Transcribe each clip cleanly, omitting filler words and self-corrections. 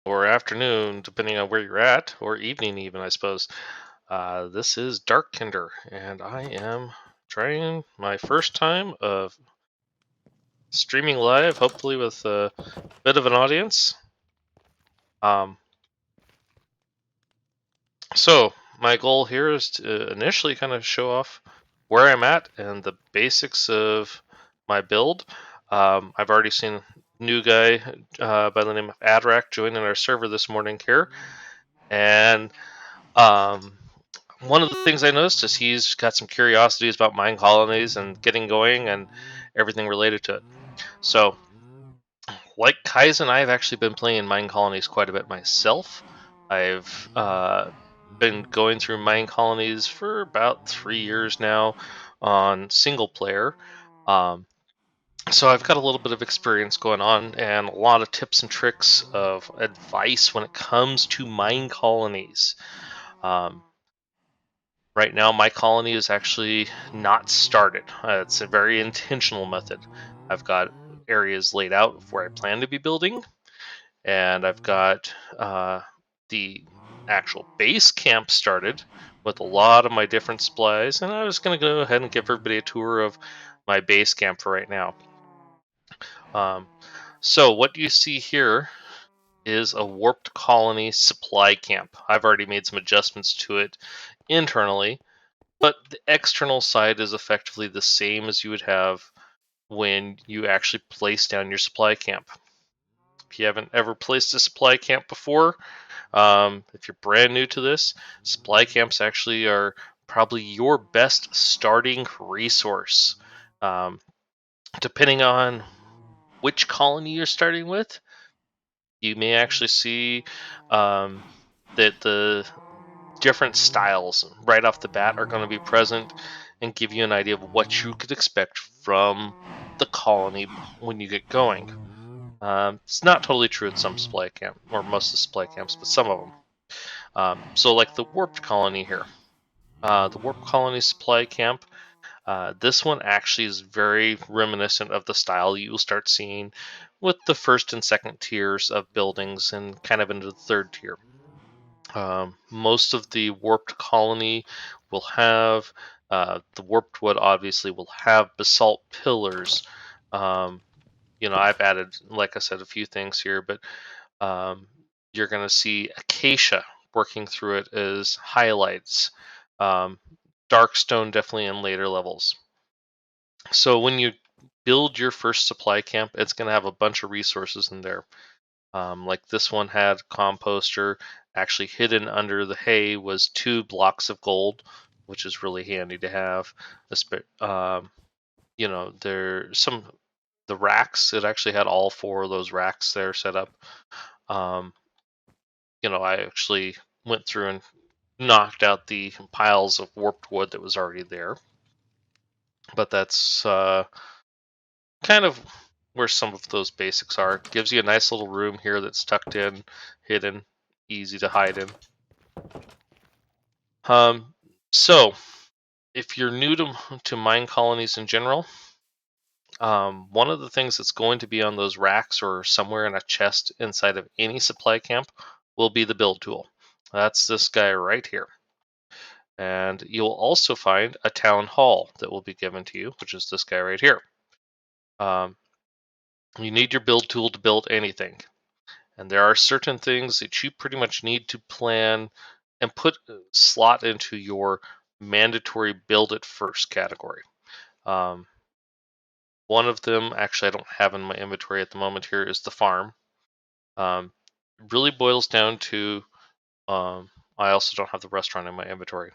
or afternoon, depending on where you're at, or evening even, I suppose. This is Darkkender, and I am trying my first time of streaming live, hopefully with a bit of an audience. Um, so my goal here is to initially kind of show off where I'm at and the basics of my build. I've already seen a new guy by the name of Adrak joining our server this morning here, and Um, one of the things I noticed is he's got some curiosities about mine colonies and getting going and everything related to it. So, like Kaizen, I've actually been playing mine colonies quite a bit myself. I've been going through mine colonies for about 3 years now on single player. Um, so I've got a little bit of experience going on and a lot of tips and tricks of advice when it comes to mine colonies. Um, Right now, my colony is actually not started. It's a very intentional method. I've got areas laid out of where I plan to be building, and I've got the actual base camp started with a lot of my different supplies. And I was going to go ahead and give everybody a tour of my base camp for right now. Um, so, what you see here is a warped colony supply camp. I've already made some adjustments to it internally, but the external side is effectively the same as you would have when you actually place down your supply camp. If you haven't ever placed a supply camp before, if you're brand new to this, supply camps actually are probably your best starting resource. Um, Depending on which colony you're starting with, you may actually see um, that the different styles right off the bat are going to be present and give you an idea of what you could expect from the colony when you get going. It's not totally true at some supply camp, or most of the supply camps, but some of them. So, like the warped colony here, the warped colony supply camp. This one actually is very reminiscent of the style you will start seeing with the first and second tiers of buildings and kind of into the third tier. Most of the warped colony will have the warped wood. Obviously, will have basalt pillars. Um, I've added, like I said, a few things here, but um, you're going to see acacia working through it as highlights. Um, Dark stone definitely in later levels. So when you build your first supply camp, it's going to have a bunch of resources in there. Like this one had composter. Actually, hidden under the hay was 2 blocks of gold, which is really handy to have. There some the racks. It actually had all 4 of those racks there set up. Um, I actually went through and knocked out the piles of warped wood that was already there. But that's kind of where some of those basics are. It gives you a nice little room here that's tucked in, hidden, easy to hide in. Um, so, if you're new to mine colonies in general, one of the things that's going to be on those racks or somewhere in a chest inside of any supply camp will be the build tool. That's this guy right here. And you'll also find a town hall that will be given to you, which is this guy right here. Um, you need your build tool to build anything. And there are certain things that you pretty much need to plan and put slot into your mandatory build it first category. Um, One of them, actually, I don't have in my inventory at the moment here, is the farm. Really boils down to I also don't have the restaurant in my inventory.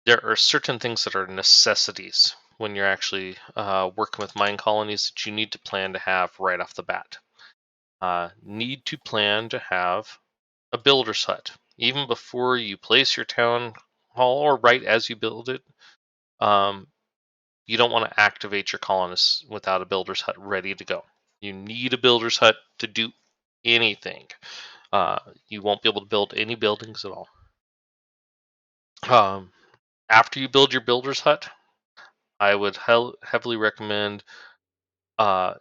There are certain things that are necessities when you're actually working with mine colonies that you need to plan to have right off the bat. Need to plan to have a builder's hut. Even before you place your town hall or right as you build it, um, you don't want to activate your colonists without a builder's hut ready to go. You need a builder's hut to do anything. Uh, you won't be able to build any buildings at all. Um, After you build your builder's hut, I would heavily recommend uh,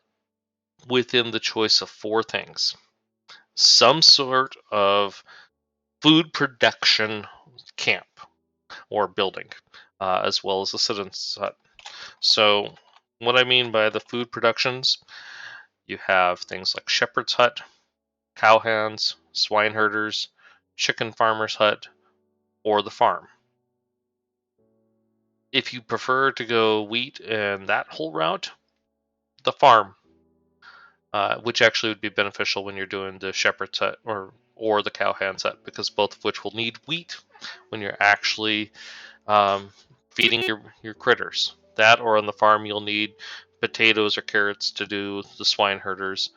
within the choice of 4 things. Some sort of food production camp or building, as well as a citizen's hut. So what I mean by the food productions, you have things like shepherd's hut, cowhands, swine herders, chicken farmer's hut, or the farm. If you prefer to go wheat and that whole route, the farm, which actually would be beneficial when you're doing the shepherd's hut or the cowhand's hut, because both of which will need wheat when you're actually feeding your critters. That, or on the farm, you'll need potatoes or carrots to do the swine herders,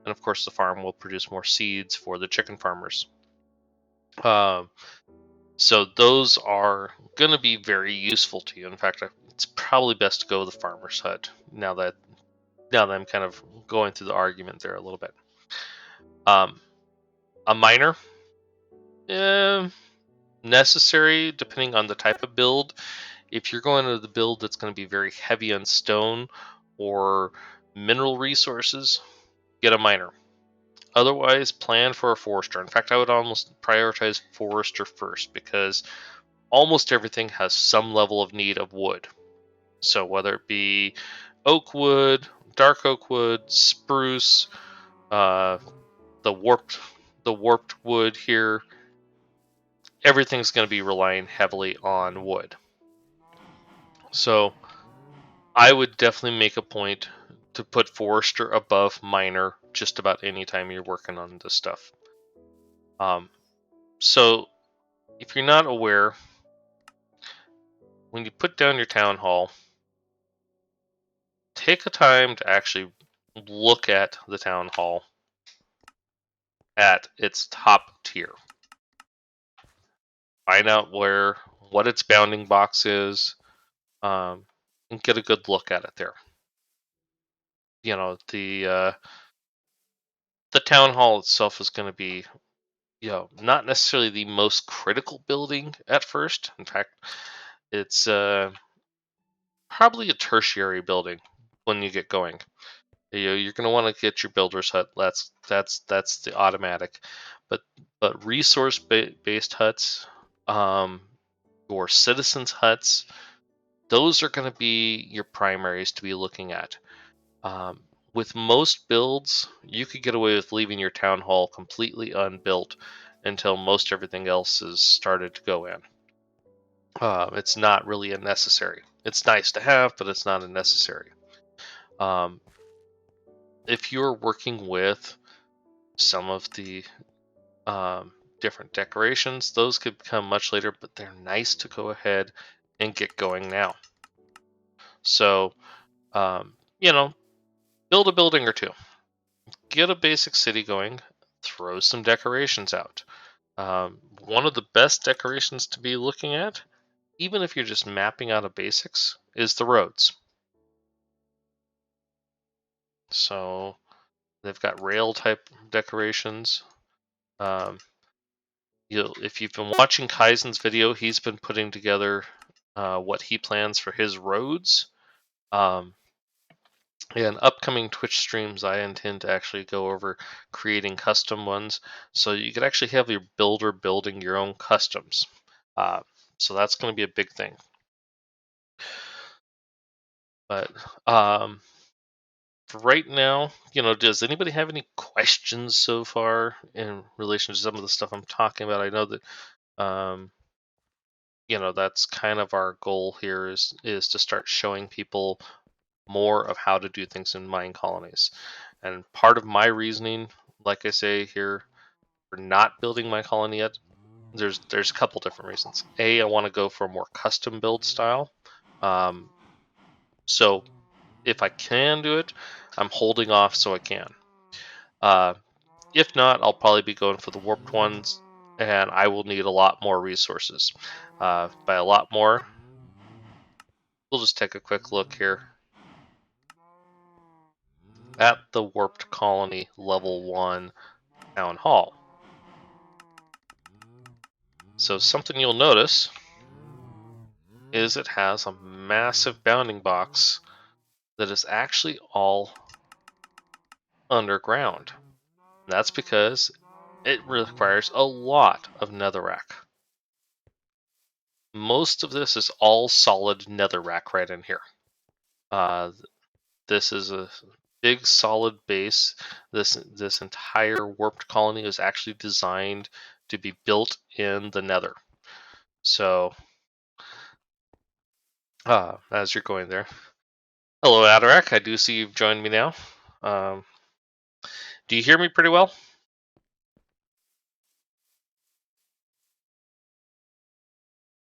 and of course, the farm will produce more seeds for the chicken farmers. So those are going to be very useful to you. In fact, it's probably best to go with the farmer's hut now that I'm kind of going through the argument there a little bit. A miner, necessary depending on the type of build. If you're going to the build that's going to be very heavy on stone or mineral resources, get a miner. Otherwise, plan for a forester. In fact, I would almost prioritize forester first, because almost everything has some level of need of wood. So whether it be oak wood, dark oak wood, spruce, the warped wood here, everything's going to be relying heavily on wood. So I would definitely make a point to put forester above miner just about any time you're working on this stuff. So if you're not aware, when you put down your town hall, take a time to actually look at the town hall at its top tier. Find out what its bounding box is, and get a good look at it there. You know, the town hall itself is going to be, not necessarily the most critical building at first. In fact, it's probably a tertiary building when you get going. You're going to want to get your builder's hut. That's the automatic, but resource based huts, or citizens huts, those are going to be your primaries to be looking at. With most builds, you could get away with leaving your town hall completely unbuilt until most everything else is started to go in. It's not really a necessary. It's nice to have, but it's not a necessary. If you're working with some of the different decorations, those could come much later, but they're nice to go ahead and get going now. So, build a building or two. Get a basic city going. Throw some decorations out. One of the best decorations to be looking at, even if you're just mapping out a basics, is the roads. So they've got rail type decorations. If you've been watching Kaizen's video, he's been putting together what he plans for his roads. In upcoming Twitch streams, I intend to actually go over creating custom ones, so you could actually have your builder building your own customs. So that's going to be a big thing. But for right now, does anybody have any questions so far in relation to some of the stuff I'm talking about? I know that that's kind of our goal here is to start showing people more of how to do things in mine colonies. And part of my reasoning, like I say here, for not building my colony yet, there's a couple different reasons. A, I want to go for a more custom build style. So if I can do it, I'm holding off so I can. If not, I'll probably be going for the warped ones, and I will need a lot more resources. By a lot more, we'll just take a quick look here at the warped colony level 1 town hall. So something you'll notice is it has a massive bounding box that is actually all underground. That's because it requires a lot of netherrack. Most of this is all solid netherrack right in here. This is a big solid base. This entire warped colony is actually designed to be built in the nether. So as you're going there, hello Adarak, I do see you've joined me now. Um, do you hear me pretty well?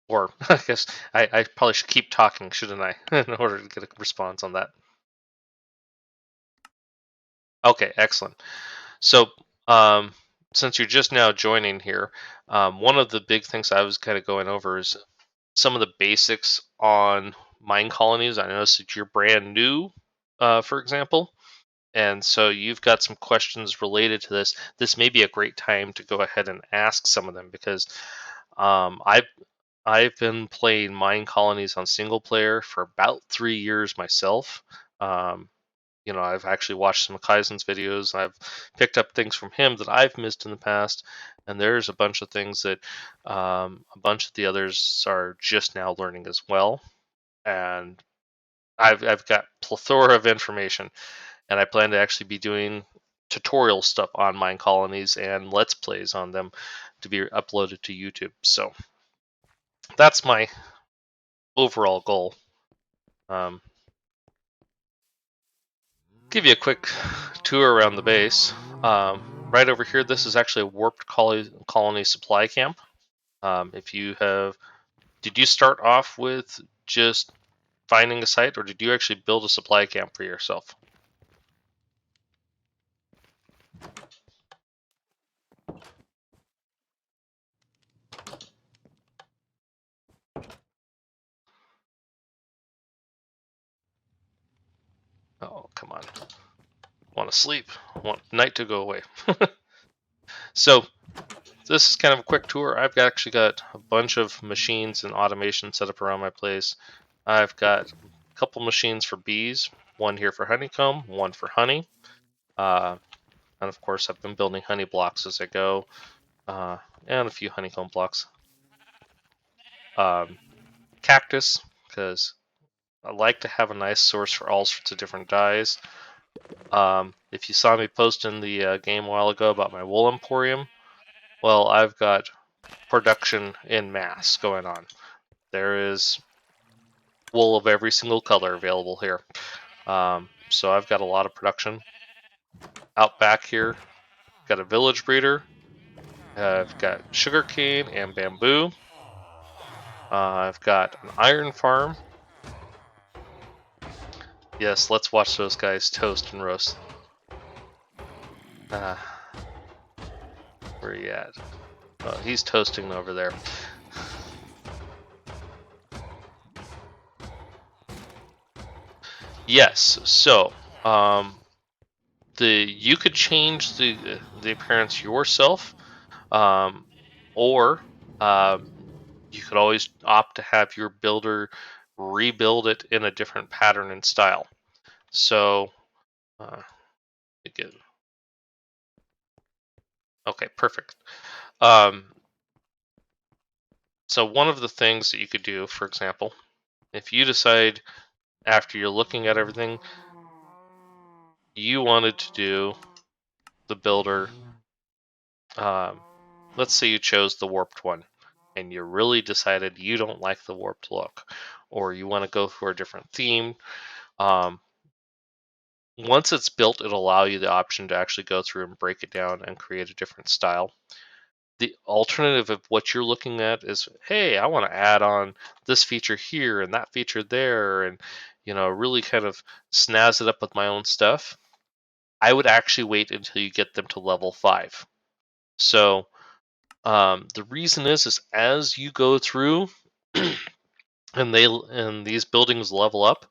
Or I guess I probably should keep talking, shouldn't I, in order to get a response on that? Okay, excellent. So, since you're just now joining here, one of the big things I was kind of going over is some of the basics on mine colonies. I noticed that you're brand new, for example, and so you've got some questions related to this. This may be a great time to go ahead and ask some of them because um, I've I've been playing mine colonies on single player for about 3 years myself. Um, I've actually watched some of Kaizen's videos. I've picked up things from him that I've missed in the past, and there's a bunch of things that a bunch of the others are just now learning as well. And I've got plethora of information, and I plan to actually be doing tutorial stuff on mine colonies and let's plays on them to be uploaded to YouTube. So that's my overall goal. Um, give you a quick tour around the base. Right over here, this is actually a warped colony supply camp. If you have, did you start off with just finding a site, or did you actually build a supply camp for yourself? Oh, come on. Want to sleep. Want night to go away. So this is kind of a quick tour. I've actually got a bunch of machines and automation set up around my place. I've got a couple machines for bees, one here for honeycomb, one for honey. And of course, I've been building honey blocks as I go, uh, and a few honeycomb blocks. Cactus, because I like to have a nice source for all sorts of different dyes. If you saw me post in the game a while ago about my wool emporium, well, I've got production in mass going on. There is wool of every single color available here. So I've got a lot of production. Out back here, got a village breeder. I've got sugarcane and bamboo. I've got an iron farm. Yes, let's watch those guys toast and roast. Uh, where are you at? Oh, he's toasting over there. Yes, so you could change the appearance yourself, or you could always opt to have your builder rebuild it in a different pattern and style. So, again, okay, perfect. Um, so one of the things that you could do, for example, if you decide after you're looking at everything, you wanted to do the builder, let's say you chose the warped one, and you really decided you don't like the warped look, or you want to go for a different theme. Um, Once it's built, it'll allow you the option to actually go through and break it down and create a different style. The alternative of what you're looking at is, hey, I want to add on this feature here and that feature there, and really kind of snazz it up with my own stuff. I would actually wait until you get them to level 5. So the reason is as you go through and these buildings level up,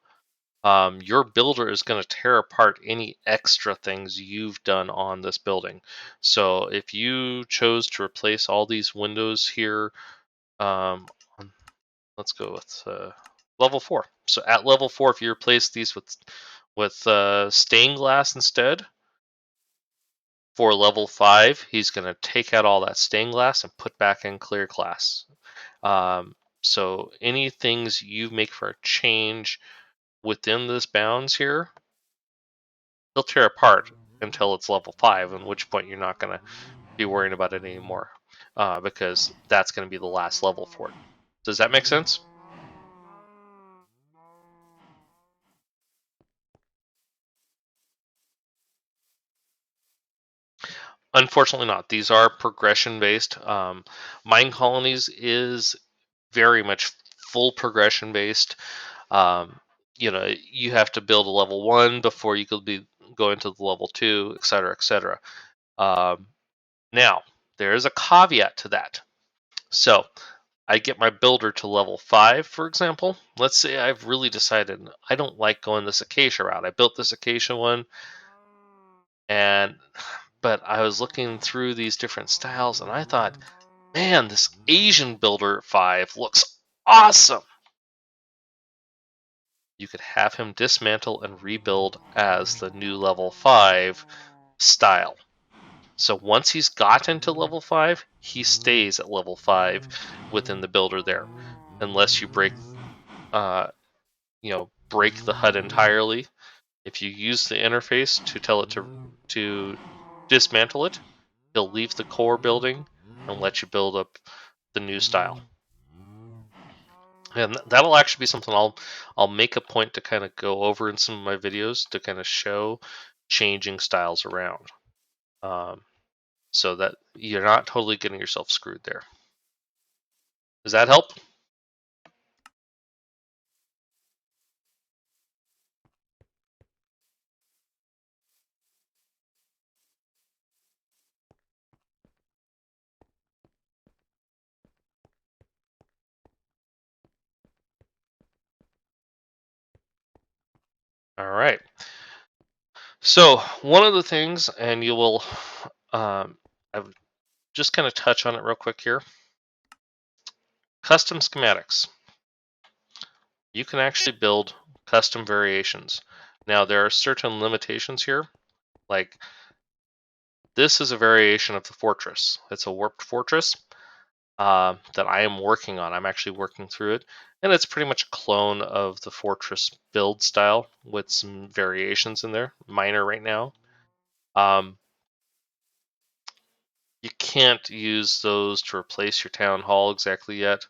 your builder is going to tear apart any extra things you've done on this building. So if you chose to replace all these windows here, um, let's go with level 4. So at level 4, if you replace these with stained glass instead, For level 5, he's going to take out all that stained glass and put back in clear glass. So any things you make for a change within this bounds here, they'll tear apart until it's level 5, at which point you're not going to be worrying about it anymore, because that's going to be the last level for it. Does that make sense? Unfortunately not. These are progression based. Mine Colonies is very much full progression based. Um, you have to build a level 1 before you could be go into the level 2, etc., etc. Um, Now, there is a caveat to that. So, I get my builder to level 5, for example. Let's say I've really decided I don't like going this acacia route. I built this acacia one, and but I was looking through these different styles, and I thought, man, this Asian builder 5 looks awesome. You could have him dismantle and rebuild as the new level 5 style. So once he's gotten to level 5, he stays at level 5 within the builder there, unless you uh, break the HUD entirely. If you use the interface to tell it to dismantle it, he'll leave the core building and let you build up the new style. And that'll actually be something I'll make a point to kind of go over in some of my videos to kind of show changing styles around, um, so that you're not totally getting yourself screwed there. Does that help? All right. So one of the things, and you will, I've just kind of touch on it real quick here. Custom schematics. You can actually build custom variations. Now there are certain limitations here, like this is a variation of the fortress. It's a warped fortress that I am working on. I'm actually working through it, and it's pretty much a clone of the fortress build style with some variations in there, minor right now. You can't use those to replace your town hall exactly yet.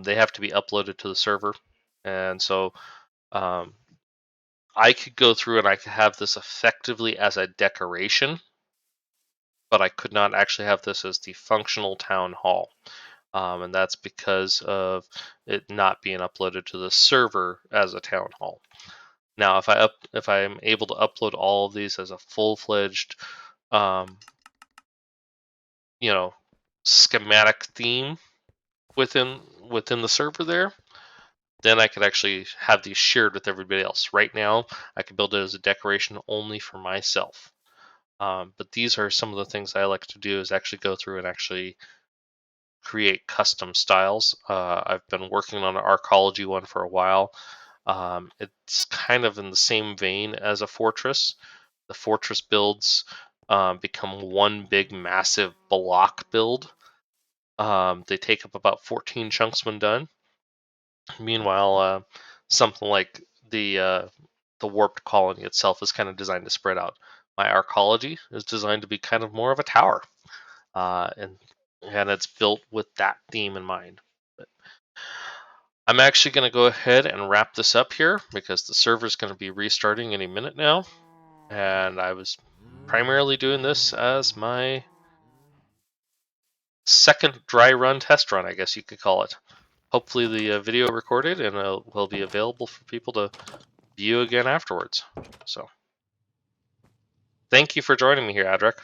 They have to be uploaded to the server, and so um, I could go through and I could have this effectively as a decoration, but I could not actually have this as the functional town hall. And that's because of it not being uploaded to the server as a town hall. Now, if I'm able to upload all of these as a full-fledged, um, schematic theme within the server there, then I could actually have these shared with everybody else. Right now, I can build it as a decoration only for myself. But these are some of the things I like to do is actually go through and actually create custom styles. I've been working on an arcology one for a while. It's kind of in the same vein as a fortress. The fortress builds become one big massive block build. They take up about 14 chunks when done. Meanwhile, something like the warped colony itself is kind of designed to spread out. My arcology is designed to be kind of more of a tower, and it's built with that theme in mind. But I'm actually going to go ahead and wrap this up here because the server is going to be restarting any minute now, and I was primarily doing this as my second dry run test run, I guess you could call it. Hopefully the video recorded and will be available for people to view again afterwards. So thank you for joining me here, Adric.